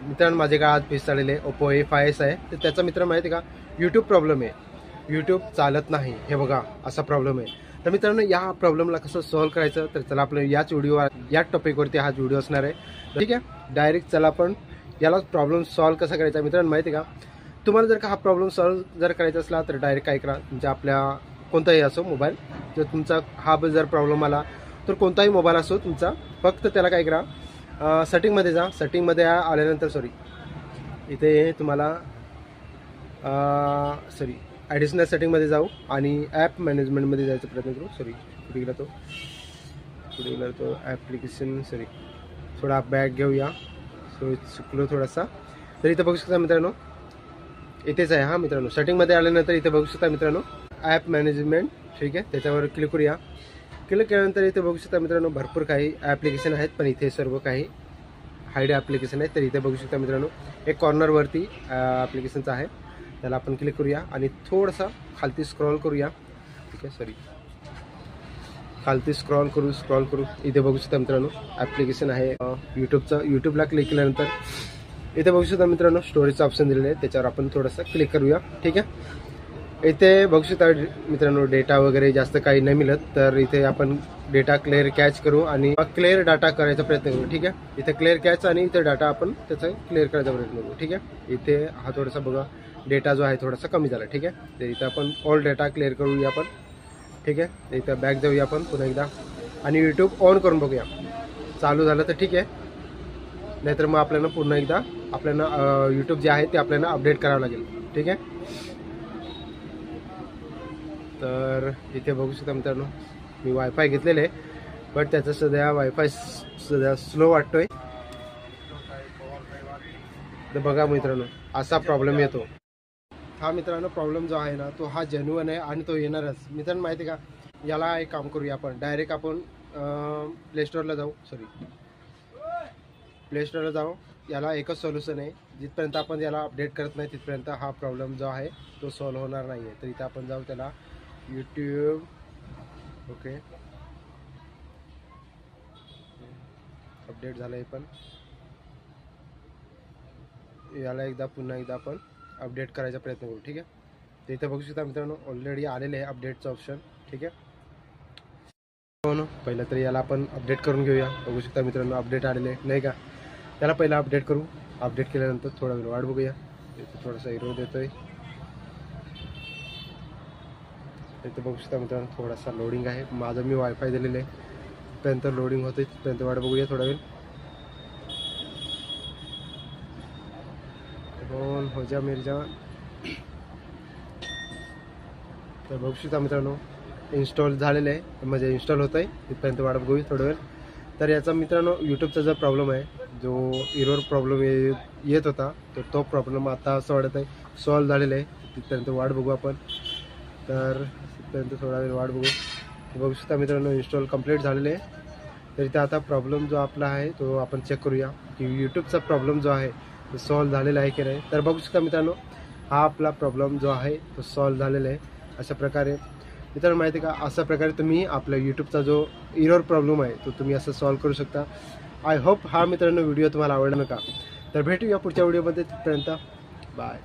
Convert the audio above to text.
मित्रांनो माझ्याकडे आज पीस आलेले ओप्पो A5s आहे. तर त्याचा मित्र माहिती आहे का यूट्यूब प्रॉब्लेम आहे. यूट्यूब चालत नाही. हे बघा असा प्रॉब्लेम आहे. तर मित्रांनो या प्रॉब्लेमला कसं सॉल्व्ह करायचं तर चला आपण याच व्हिडिओ या टॉपिकवरती हा व्हिडिओ असणार आहे. ठीक आहे डायरेक्ट चला आपण याला प्रॉब्लेम सॉल्व्ह कसा करायचा. मित्रांनो माहिती आहे का तुम्हाला जर का हा प्रॉब्लेम सॉल्व्ह जर करायचा असला तर डायरेक्ट काय करा म्हणजे आपल्या कोणताही असो मोबाईल जर तुमचा हा जर प्रॉब्लेम आला तर कोणताही मोबाईल असो तुमचा फक्त त्याला काय करा सेटिंगमध्ये जा. सेटिंगमध्ये आल्यानंतर सॉरी इथे तुम्हाला ॲडिशनल सेटिंगमध्ये जाऊ आणि ॲप मॅनेजमेंटमध्ये जायचा प्रयत्न करू. पुढे गेला तो ॲप्लिकेशन थोडा बॅक घेऊया. चुकलो थोडासा. तर इथे बघू शकता मित्रांनो इथेच आहे. मित्रांनो सेटिंगमध्ये आल्यानंतर इथे बघू शकता मित्रांनो ॲप मॅनेजमेंट. ठीक आहे त्याच्यावर क्लिक करूया. क्लिक केल्यानंतर इथे बघू शकता मित्रांनो भरपूर काही ॲप्लिकेशन आहेत पण इथे सर्व काही हाईड ॲप्लिकेशन आहेत. तर इथे बघू शकता मित्रांनो एक कॉर्नरवरती ॲप्लिकेशनचं आहे त्याला आपण क्लिक करूया आणि थोडासा खालती स्क्रॉल करूया. ठीक आहे खालती स्क्रॉल करू. इथे बघू शकता मित्रांनो ॲप्लिकेशन आहे यूट्यूबला क्लिक केल्यानंतर इथे बघू शकता मित्रांनो स्टोरेजचं ऑप्शन दिलेलं आहे त्याच्यावर आपण थोडंसं क्लिक करूया. ठीक आहे इथे बघू शकता मित्रांनो डेटा वगैरे जास्त काही नाही मिळत तर इथे आपण डेटा क्लिअर कॅच करू आणि क्लिअर डाटा करायचा प्रयत्न करू. ठीक आहे इथे क्लिअर कॅच आणि इथे डाटा आपण त्याचा क्लिअर करायचा प्रयत्न करू. ठीक आहे इथे हा थोडासा बघा डेटा जो आहे थोडासा कमी झाला. ठीक आहे तर इथं आपण ऑल डेटा क्लिअर करूया आपण. ठीक आहे इथं बॅक जाऊया आपण पुन्हा एकदा आणि यूट्यूब ऑन करून बघूया. चालू झालं तर ठीक आहे नाहीतर मग आपल्याला पुन्हा एकदा यूट्यूब जे आहे ते आपल्याला अपडेट करावं लागेल. ठीक आहे तर इथे बघू शकता मित्रांनो मी वायफाय घेतलेलं आहे बट त्याचं सध्या वायफाय स्लो वाटतोय. तर बघा मित्रांनो असा प्रॉब्लेम येतो. हा मित्रांनो प्रॉब्लेम जो आहे ना तो हा जेन्युइन आहे आणि तो येणारच. मित्रांनो माहिती आहे का याला एक काम करूया आपण डायरेक्ट आपण प्ले स्टोअरला जाऊ. याला एकच सोल्युशन आहे जिथपर्यंत आपण याला अपडेट करत नाही तिथपर्यंत हा प्रॉब्लेम जो आहे तो सॉल्व्ह होणार नाही आहे. तर इथे आपण जाऊ त्याला यूट्यूब ओके अपडेट झालं आहे पण याला पुन्हा एकदा आपण अपडेट करायचा प्रयत्न करू. ठीक आहे तर इथे बघू शकता मित्रांनो ऑलरेडी आलेले आहे अपडेटचं ऑप्शन. ठीक आहे पहिलं तर याला आपण अपडेट करून घेऊया. बघू शकता मित्रांनो अपडेट आलेले नाही का त्याला पहिला अपडेट करू. अपडेट केल्यानंतर थोडा वेळ वाट बघूया. इथे थोडासा एरर देतोय. इथे बघू शकता मित्रांनो थोडासा लोडिंग आहे. माझं मी वायफाय दिलेलं आहे तिथपर्यंत लोडिंग होते तिथपर्यंत वाट बघूया थोडा वेळ. हो जा मिर्जा. तर बघू शकता मित्रांनो इन्स्टॉल झालेलं आहे म्हणजे इन्स्टॉल होत आहे तिथपर्यंत वाट बघूया थोडा वेळ. तर याचा मित्रांनो यूट्यूबचा जो प्रॉब्लेम आहे जो एरर प्रॉब्लेम येत होता तो प्रॉब्लेम आता असं वाटत आहे सॉल्व्ह झालेला आहे. तिथपर्यंत वाट बघू आपण. तर तिथपर्यंत थोडा वेळ वाट बघू शकता मित्रांनो इन्स्टॉल कंप्लीट झालेले आहे. तर इथे आता प्रॉब्लेम जो आपला आहे तो आपण चेक करूया की यूट्यूबचा प्रॉब्लेम जो आहे तो सॉल्व्ह झालेला आहे की नाही. तर बघू शकता मित्रांनो हा आपला प्रॉब्लेम जो आहे तो सॉल्व्ह झालेला आहे. अशा प्रकारे मित्रांनो माहिती आहे का अशा प्रकारे तुम्ही आपल्या यूट्यूबचा जो एरर प्रॉब्लेम आहे तो तुम्ही असं सॉल्व्ह करू शकता. आय होप हा मित्रांनो व्हिडिओ तुम्हाला आवडला का. तर भेटूया पुढच्या व्हिडिओमध्ये. तिथपर्यंत बाय.